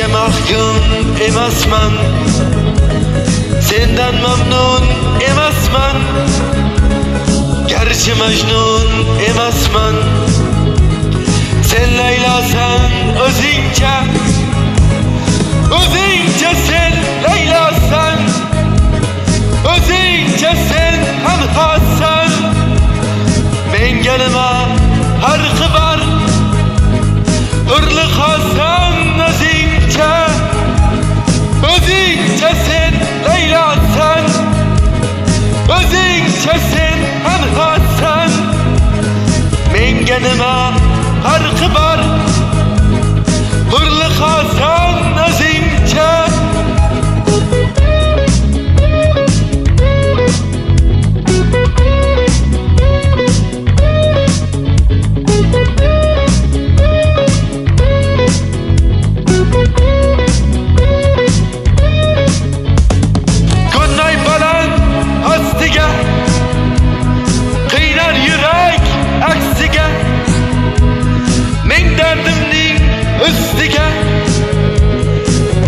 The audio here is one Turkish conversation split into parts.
Senga mahkum emasman, sendan mamnun emasman. Garchi Majnun emasman, sen Laylosan o'zingcha, o'zingcha sen Laylosan, o'zingcha sen ham xossan. Menga nima farqi bor, hurli xossan o'zingcha, o'zingcha sen Laylosan, o'zingcha sen ham xossan. Menga nima farqi bor, hurli xossan o'zingcha.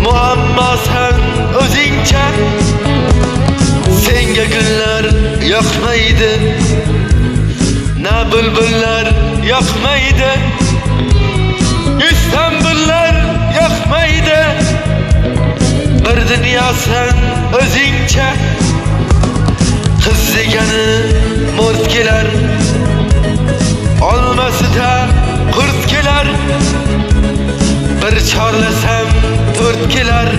Muammo sen o'zingcha, senga gullar yoqmaydi, na bulbullar yoqmaydi, Istanbullar yoqmaydi. Bir dunyo sen o'zingcha, qiz degani mo'rt kelar, olmasida qurt kelar. Bir chorlasam to'rt kelar,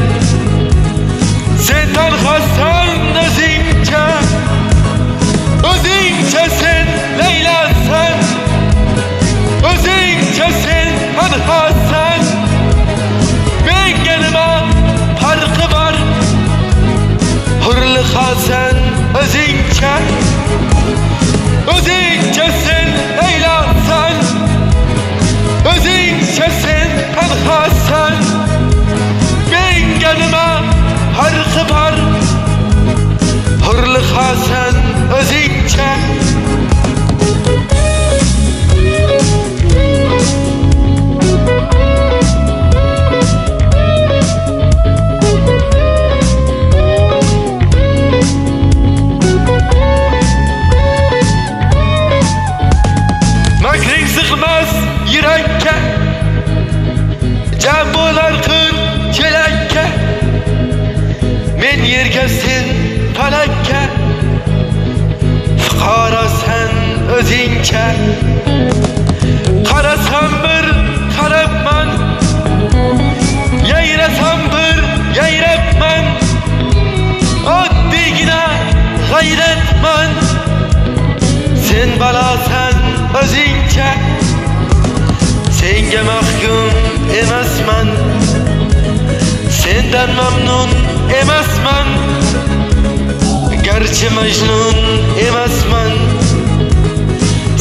sen tanhosan o'zingcha, o'zingcha sen Laylosan, o'zingcha sen tanhosan. Menga nima farqi bor, hurli xolsan o'zingcha, o'zingcha sen Laylosan, o'zingcha sen tanhosan. Menga nima farqi bor, hurli xolsan o'zingcha. Makring sig'mas yurakka, jam bo'lar kun chelakka. Men yerga sen falakka, fuqarosan o'zingcha. Qarasam bir qarabman, yayrasam bir yayrabman. Oddiygina g'ayratman, sen balosan o'zingcha. Senga mahkum emasman, sendan mamnun emasman. Garchi Majnun emasman,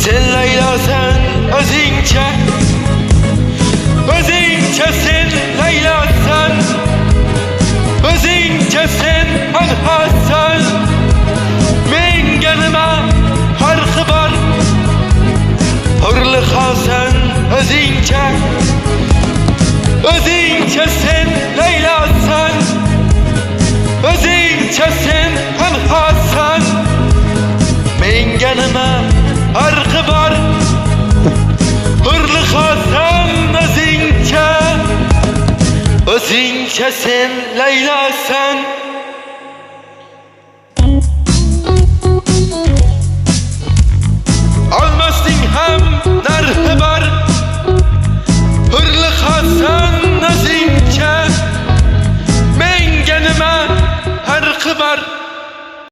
sen Laylosan o'zingcha, o'zingcha sen Laylosan, o'zingcha sen tanhosan. Menga nima farqi bor, hurli xolsan o'zingcha, o'zingcha sen Laylosan, o'zingcha sen tanhosan. Menga nima farqi bor, hurli xolsan o'zingcha, o'zingcha sen Laylosan.